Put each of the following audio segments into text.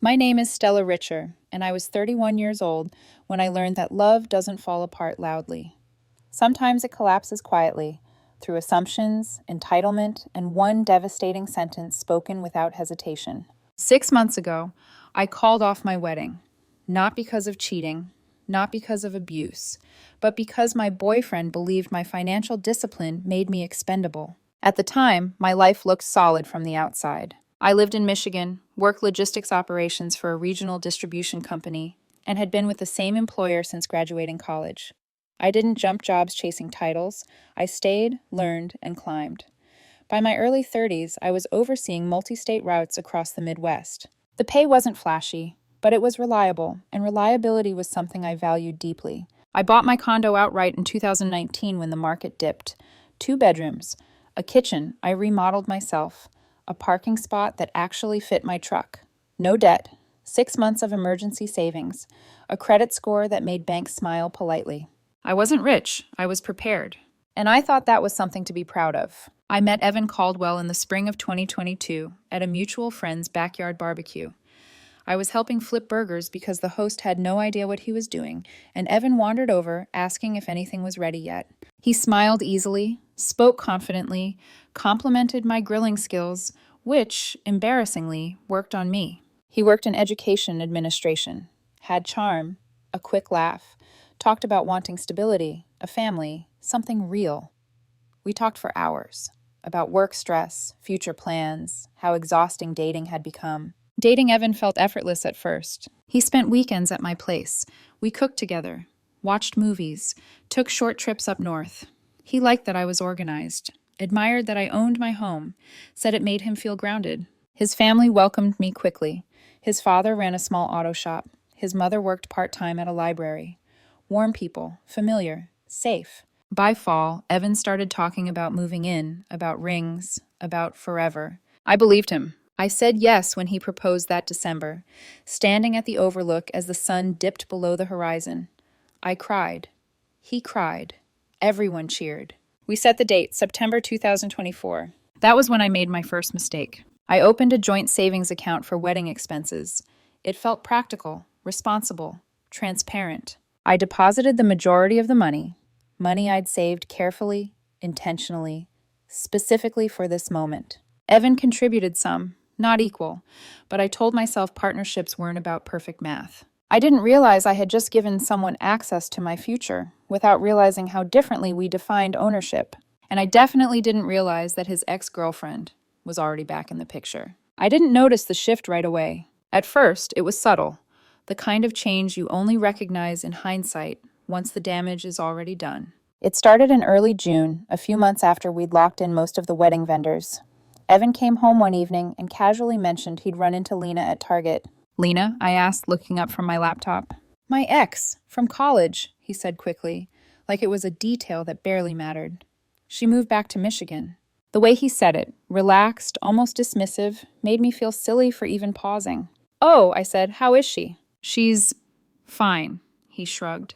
My name is Stella Richer, and I was 31 years old when I learned that love doesn't fall apart loudly. Sometimes it collapses quietly, through assumptions, entitlement, and one devastating sentence spoken without hesitation. 6 months ago, I called off my wedding, not because of cheating, not because of abuse, but because my boyfriend believed my financial discipline made me expendable. At the time, my life looked solid from the outside. I lived in Michigan, worked logistics operations for a regional distribution company, and had been with the same employer since graduating college. I didn't jump jobs chasing titles. I stayed, learned, and climbed. By my early 30s, I was overseeing multi-state routes across the Midwest. The pay wasn't flashy, but it was reliable, and reliability was something I valued deeply. I bought my condo outright in 2019 when the market dipped. 2 bedrooms, a kitchen I remodeled myself, a parking spot that actually fit my truck. No debt, 6 months of emergency savings, a credit score that made banks smile politely. I wasn't rich, I was prepared. And I thought that was something to be proud of. I met Evan Caldwell in the spring of 2022 at a mutual friend's backyard barbecue. I was helping flip burgers because the host had no idea what he was doing, and Evan wandered over, asking if anything was ready yet. He smiled easily, spoke confidently, complimented my grilling skills, which, embarrassingly, worked on me. He worked in education administration, had charm, a quick laugh, talked about wanting stability, a family, something real. We talked for hours about work stress, future plans, how exhausting dating had become. Dating Evan felt effortless at first. He spent weekends at my place. We cooked together, watched movies, took short trips up north. He liked that I was organized, admired that I owned my home, said it made him feel grounded. His family welcomed me quickly. His father ran a small auto shop. His mother worked part-time at a library. Warm people, familiar, safe. By fall, Evan started talking about moving in, about rings, about forever. I believed him. I said yes when he proposed that December, standing at the overlook as the sun dipped below the horizon. I cried. He cried. Everyone cheered. We set the date, September 2024. That was when I made my first mistake. I opened a joint savings account for wedding expenses. It felt practical, responsible, transparent. I deposited the majority of the money I'd saved carefully, intentionally, specifically for this moment. Evan contributed some, not equal, but I told myself partnerships weren't about perfect math. I didn't realize I had just given someone access to my future without realizing how differently we defined ownership. And I definitely didn't realize that his ex-girlfriend was already back in the picture. I didn't notice the shift right away. At first, it was subtle, the kind of change you only recognize in hindsight once the damage is already done. It started in early June, a few months after we'd locked in most of the wedding vendors. Evan came home one evening and casually mentioned he'd run into Lena at Target. Lena? I asked, looking up from my laptop. My ex, from college, he said quickly, like it was a detail that barely mattered. She moved back to Michigan. The way he said it, relaxed, almost dismissive, made me feel silly for even pausing. Oh, I said, how is she? She's fine, he shrugged.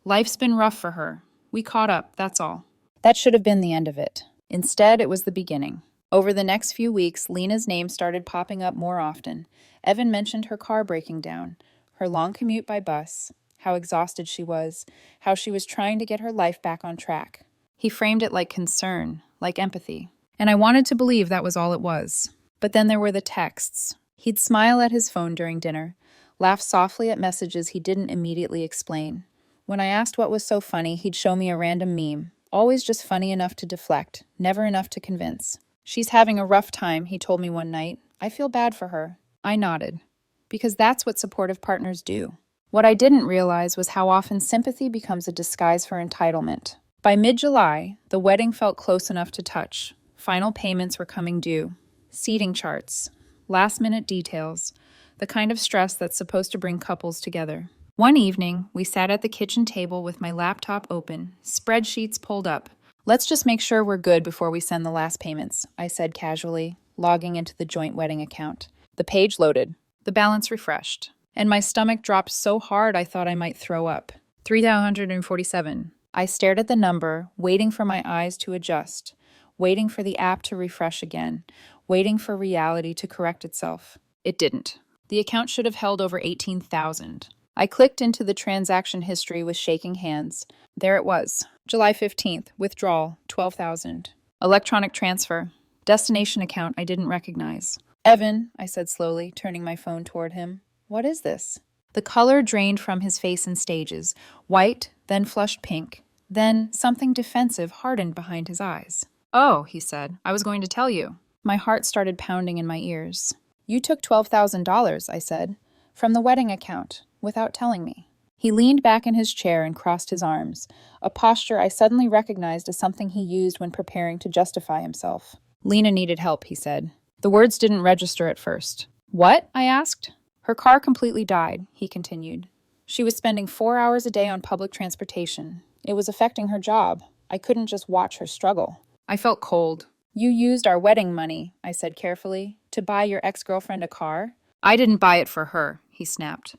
Life's been rough for her. We caught up, that's all. That should have been the end of it. Instead, it was the beginning. Over the next few weeks, Lena's name started popping up more often. Evan mentioned her car breaking down, her long commute by bus, how exhausted she was, how she was trying to get her life back on track. He framed it like concern, like empathy. And I wanted to believe that was all it was. But then there were the texts. He'd smile at his phone during dinner, laugh softly at messages he didn't immediately explain. When I asked what was so funny, he'd show me a random meme, always just funny enough to deflect, never enough to convince. She's having a rough time, he told me one night. I feel bad for her. I nodded. Because that's what supportive partners do. What I didn't realize was how often sympathy becomes a disguise for entitlement. By mid-July, the wedding felt close enough to touch. Final payments were coming due. Seating charts. Last-minute details. The kind of stress that's supposed to bring couples together. One evening, we sat at the kitchen table with my laptop open, spreadsheets pulled up. Let's just make sure we're good before we send the last payments, I said casually, logging into the joint wedding account. The page loaded. The balance refreshed. And my stomach dropped so hard I thought I might throw up. $347. I stared at the number, waiting for my eyes to adjust, waiting for the app to refresh again, waiting for reality to correct itself. It didn't. The account should have held over 18,000. I clicked into the transaction history with shaking hands. There it was. July 15th, withdrawal, 12,000. Electronic transfer. Destination account I didn't recognize. Evan, I said slowly, turning my phone toward him. What is this? The color drained from his face in stages. White, then flushed pink. Then something defensive hardened behind his eyes. Oh, he said, I was going to tell you. My heart started pounding in my ears. You took $12,000, I said, from the wedding account, without telling me. He leaned back in his chair and crossed his arms, a posture I suddenly recognized as something he used when preparing to justify himself. Lena needed help, he said. The words didn't register at first. What? I asked. Her car completely died, he continued. She was spending 4 hours a day on public transportation. It was affecting her job. I couldn't just watch her struggle. I felt cold. You used our wedding money, I said carefully, to buy your ex-girlfriend a car? I didn't buy it for her, he snapped.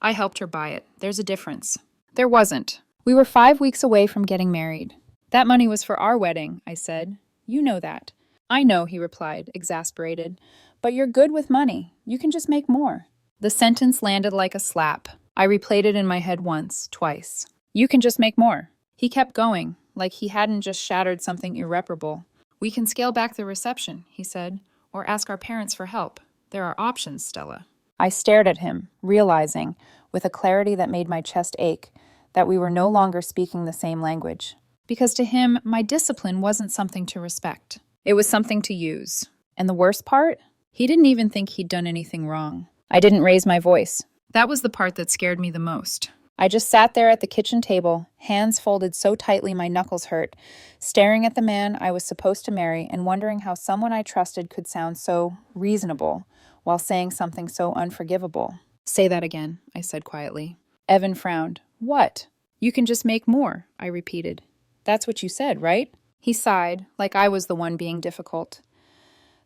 I helped her buy it. There's a difference. There wasn't. We were 5 weeks away from getting married. That money was for our wedding, I said. You know that. I know, he replied, exasperated. But you're good with money. You can just make more. The sentence landed like a slap. I replayed it in my head once, twice. You can just make more. He kept going, like he hadn't just shattered something irreparable. We can scale back the reception, he said, or ask our parents for help. There are options, Stella. I stared at him, realizing, with a clarity that made my chest ache, that we were no longer speaking the same language. Because to him, my discipline wasn't something to respect. It was something to use. And the worst part? He didn't even think he'd done anything wrong. I didn't raise my voice. That was the part that scared me the most. I just sat there at the kitchen table, hands folded so tightly my knuckles hurt, staring at the man I was supposed to marry and wondering how someone I trusted could sound so reasonable while saying something so unforgivable. Say that again, I said quietly. Evan frowned. What? You can just make more, I repeated. That's what you said, right? He sighed, like I was the one being difficult.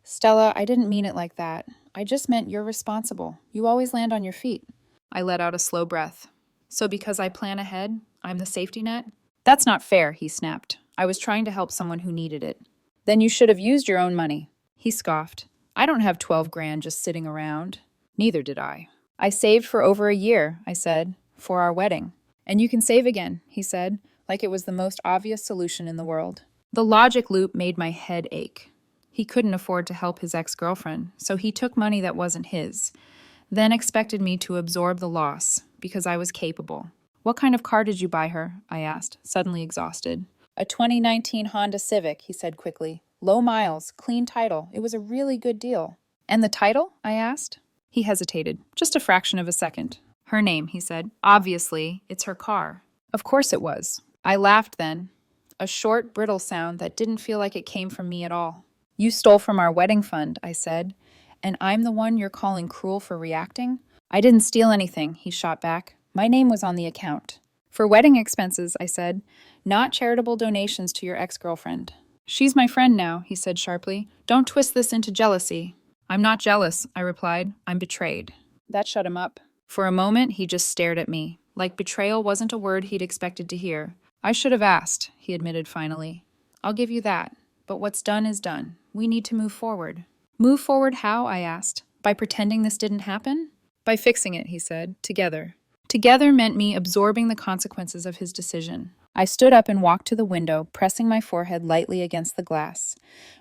Stella, I didn't mean it like that. I just meant you're responsible. You always land on your feet. I let out a slow breath. So because I plan ahead, I'm the safety net? That's not fair, he snapped. I was trying to help someone who needed it. Then you should have used your own money. He scoffed. I don't have 12 grand just sitting around. Neither did I. I saved for over a year, I said, for our wedding. And you can save again, he said, like it was the most obvious solution in the world. The logic loop made my head ache. He couldn't afford to help his ex-girlfriend, so he took money that wasn't his, then expected me to absorb the loss because I was capable. What kind of car did you buy her? I asked, suddenly exhausted. A 2019 Honda Civic, he said quickly. Low miles, clean title. It was a really good deal. And the title? I asked. He hesitated, just a fraction of a second. Her name, he said. Obviously, it's her car. Of course it was. I laughed then. A short, brittle sound that didn't feel like it came from me at all. You stole from our wedding fund, I said. And I'm the one you're calling cruel for reacting? I didn't steal anything, he shot back. My name was on the account. For wedding expenses, I said, not charitable donations to your ex-girlfriend. She's my friend now, he said sharply. Don't twist this into jealousy. I'm not jealous, I replied. I'm betrayed. That shut him up. For a moment, he just stared at me, like betrayal wasn't a word he'd expected to hear. I should have asked, he admitted finally. I'll give you that, but what's done is done. We need to move forward. Move forward how? I asked. By pretending this didn't happen? By fixing it, he said, together. Together meant me absorbing the consequences of his decision. I stood up and walked to the window, pressing my forehead lightly against the glass.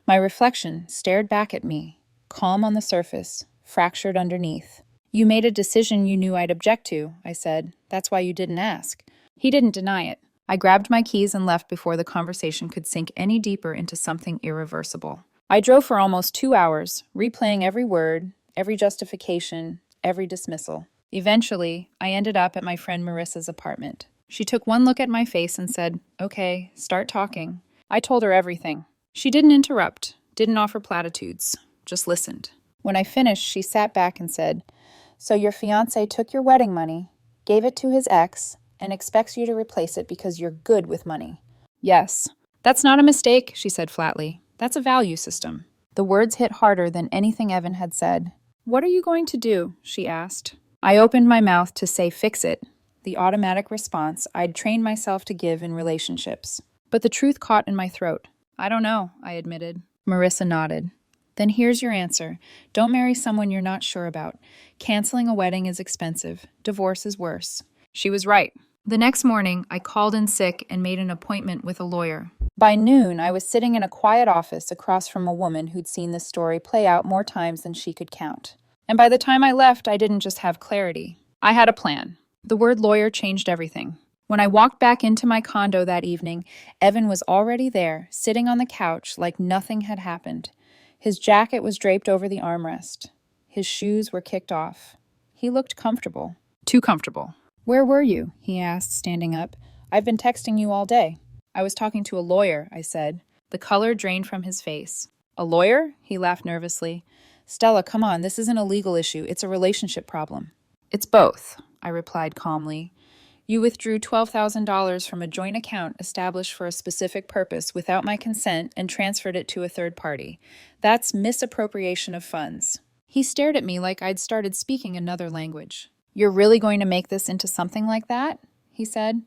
My reflection stared back at me, calm on the surface, fractured underneath. You made a decision you knew I'd object to, I said. That's why you didn't ask. He didn't deny it. I grabbed my keys and left before the conversation could sink any deeper into something irreversible. I drove for almost 2 hours, replaying every word, every justification, every dismissal. Eventually, I ended up at my friend Marissa's apartment. She took one look at my face and said, "Okay, start talking." I told her everything. She didn't interrupt, didn't offer platitudes, just listened. When I finished, she sat back and said, "So your fiancé took your wedding money, gave it to his ex, and expects you to replace it because you're good with money." Yes. That's not a mistake, she said flatly. That's a value system. The words hit harder than anything Evan had said. What are you going to do? She asked. I opened my mouth to say fix it, the automatic response I'd trained myself to give in relationships. But the truth caught in my throat. I don't know, I admitted. Marissa nodded. Then here's your answer. Don't marry someone you're not sure about. Canceling a wedding is expensive. Divorce is worse. She was right. The next morning, I called in sick and made an appointment with a lawyer. By noon, I was sitting in a quiet office across from a woman who'd seen this story play out more times than she could count. And by the time I left, I didn't just have clarity. I had a plan. The word lawyer changed everything. When I walked back into my condo that evening, Evan was already there, sitting on the couch like nothing had happened. His jacket was draped over the armrest. His shoes were kicked off. He looked comfortable. Too comfortable. "Where were you?" he asked, standing up. "I've been texting you all day." "I was talking to a lawyer," I said. The color drained from his face. "A lawyer?" He laughed nervously. "Stella, come on, this isn't a legal issue. It's a relationship problem." "It's both," I replied calmly. "You withdrew $12,000 from a joint account established for a specific purpose without my consent and transferred it to a third party. That's misappropriation of funds." He stared at me like I'd started speaking another language. "You're really going to make this into something like that?" he said.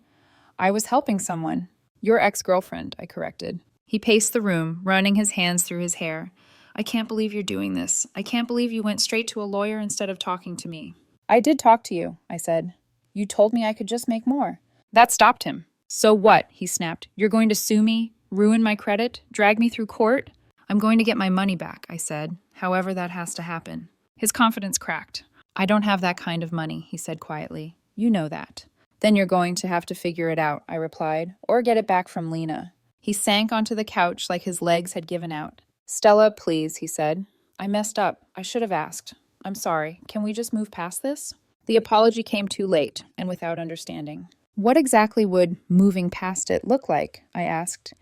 "I was helping someone." "Your ex-girlfriend," I corrected. He paced the room, running his hands through his hair. "I can't believe you're doing this. I can't believe you went straight to a lawyer instead of talking to me." "I did talk to you," I said. "You told me I could just make more." That stopped him. "So what?" he snapped. "You're going to sue me? Ruin my credit? Drag me through court?" "I'm going to get my money back," I said. "However that has to happen." His confidence cracked. "I don't have that kind of money," he said quietly. "You know that." "Then you're going to have to figure it out," I replied, "or get it back from Lena." He sank onto the couch like his legs had given out. "Stella, please," he said. "I messed up. I should have asked. I'm sorry. Can we just move past this?" The apology came too late and without understanding. "What exactly would moving past it look like?" I asked.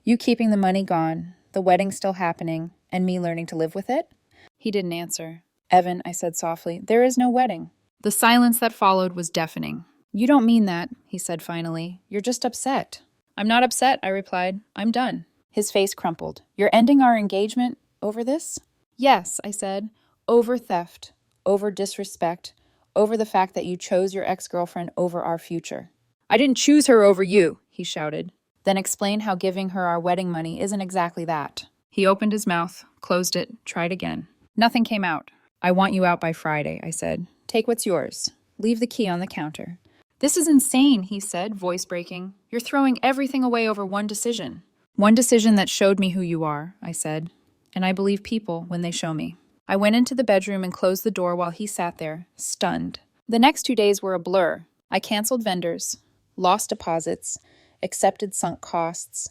"You keeping the money gone, the wedding still happening, and me learning to live with it?" He didn't answer. "Evan," I said softly, "there is no wedding." The silence that followed was deafening. "You don't mean that," he said finally. "You're just upset." "I'm not upset," I replied. "I'm done." His face crumpled. "You're ending our engagement over this?" "Yes," I said. "Over theft, over disrespect, over the fact that you chose your ex-girlfriend over our future." "I didn't choose her over you," he shouted. "Then explain how giving her our wedding money isn't exactly that." He opened his mouth, closed it, tried again. Nothing came out. "I want you out by Friday," I said. "Take what's yours. Leave the key on the counter." "This is insane," he said, voice breaking. "You're throwing everything away over one decision." "One decision that showed me who you are," I said. "And I believe people when they show me." I went into the bedroom and closed the door while he sat there, stunned. The next 2 days were a blur. I canceled vendors, lost deposits, accepted sunk costs.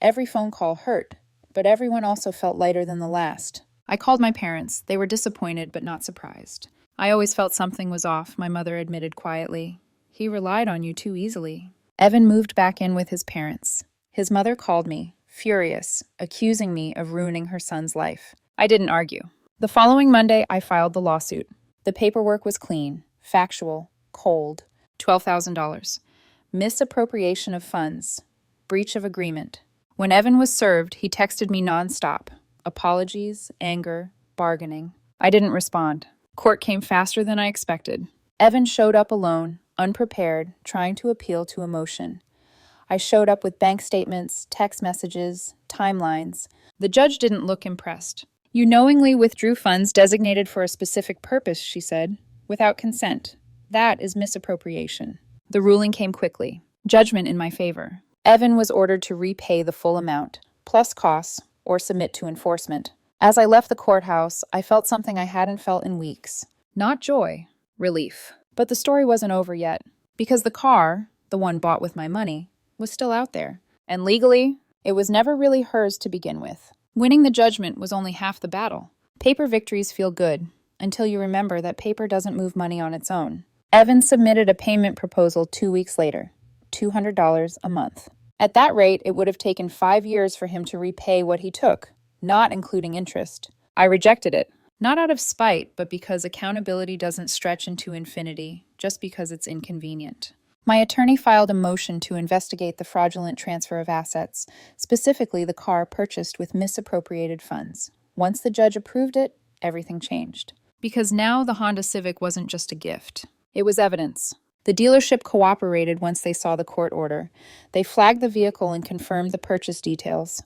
Every phone call hurt, but everyone also felt lighter than the last. I called my parents. They were disappointed but not surprised. "I always felt something was off," my mother admitted quietly. "He relied on you too easily." Evan moved back in with his parents. His mother called me, furious, accusing me of ruining her son's life. I didn't argue. The following Monday, I filed the lawsuit. The paperwork was clean, factual, cold. $12,000. Misappropriation of funds. Breach of agreement. When Evan was served, he texted me nonstop. Apologies, anger, bargaining. I didn't respond. Court came faster than I expected. Evan showed up alone, unprepared, trying to appeal to emotion. I showed up with bank statements, text messages, timelines. The judge didn't look impressed. "You knowingly withdrew funds designated for a specific purpose," she said, "without consent. That is misappropriation." The ruling came quickly. Judgment in my favor. Evan was ordered to repay the full amount, plus costs, or submit to enforcement. As I left the courthouse, I felt something I hadn't felt in weeks. Not joy, relief. But the story wasn't over yet, because the car, the one bought with my money, was still out there. And legally, it was never really hers to begin with. Winning the judgment was only half the battle. Paper victories feel good, until you remember that paper doesn't move money on its own. Evan submitted a payment proposal 2 weeks later, $200 a month. At that rate, it would have taken 5 years for him to repay what he took, not including interest. I rejected it, not out of spite, but because accountability doesn't stretch into infinity, just because it's inconvenient. My attorney filed a motion to investigate the fraudulent transfer of assets, specifically the car purchased with misappropriated funds. Once the judge approved it, everything changed. Because now the Honda Civic wasn't just a gift. It was evidence. The dealership cooperated once they saw the court order. They flagged the vehicle and confirmed the purchase details.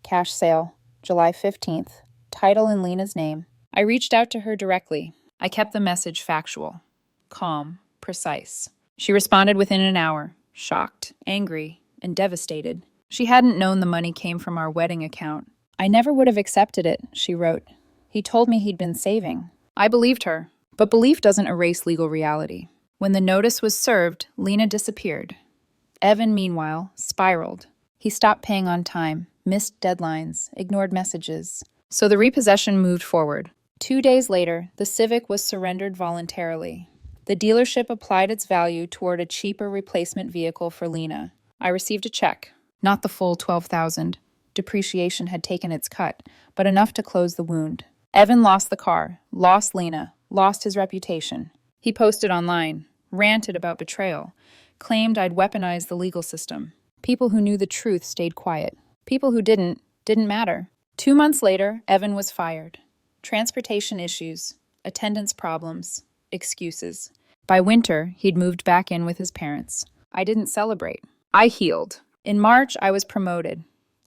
Cash sale, July 15th, title in Lena's name. I reached out to her directly. I kept the message factual, calm, precise. She responded within an hour, shocked, angry, and devastated. She hadn't known the money came from our wedding account. I never would have accepted it, she wrote. He told me he'd been saving. I believed her, but belief doesn't erase legal reality. When the notice was served, Lena disappeared. Evan, meanwhile, spiraled. He stopped paying on time, missed deadlines, ignored messages. So the repossession moved forward. 2 days later, the Civic was surrendered voluntarily. The dealership applied its value toward a cheaper replacement vehicle for Lena. I received a check, not the full $12,000. Depreciation had taken its cut, but enough to close the wound. Evan lost the car, lost Lena, lost his reputation. He posted online, ranted about betrayal, claimed I'd weaponized the legal system. People who knew the truth stayed quiet. People who didn't matter. 2 months later, Evan was fired. Transportation issues, attendance problems, excuses. By winter, he'd moved back in with his parents. I didn't celebrate. I healed. In March, I was promoted.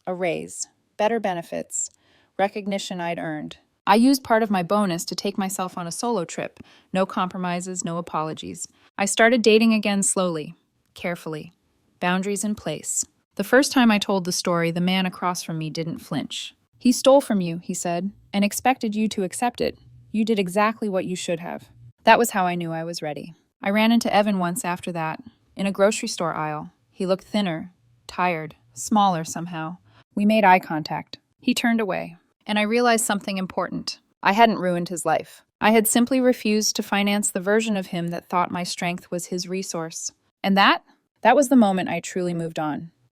A raise, better benefits, recognition I'd earned. I used part of my bonus to take myself on a solo trip. No compromises, no apologies. I started dating again slowly, carefully. Boundaries in place. The first time I told the story, the man across from me didn't flinch. He stole from you, he said, and expected you to accept it. You did exactly what you should have. That was how I knew I was ready. I ran into Evan once after that, in a grocery store aisle. He looked thinner, tired, smaller somehow. We made eye contact. He turned away, and I realized something important. I hadn't ruined his life. I had simply refused to finance the version of him that thought my strength was his resource. And that was the moment I truly moved on.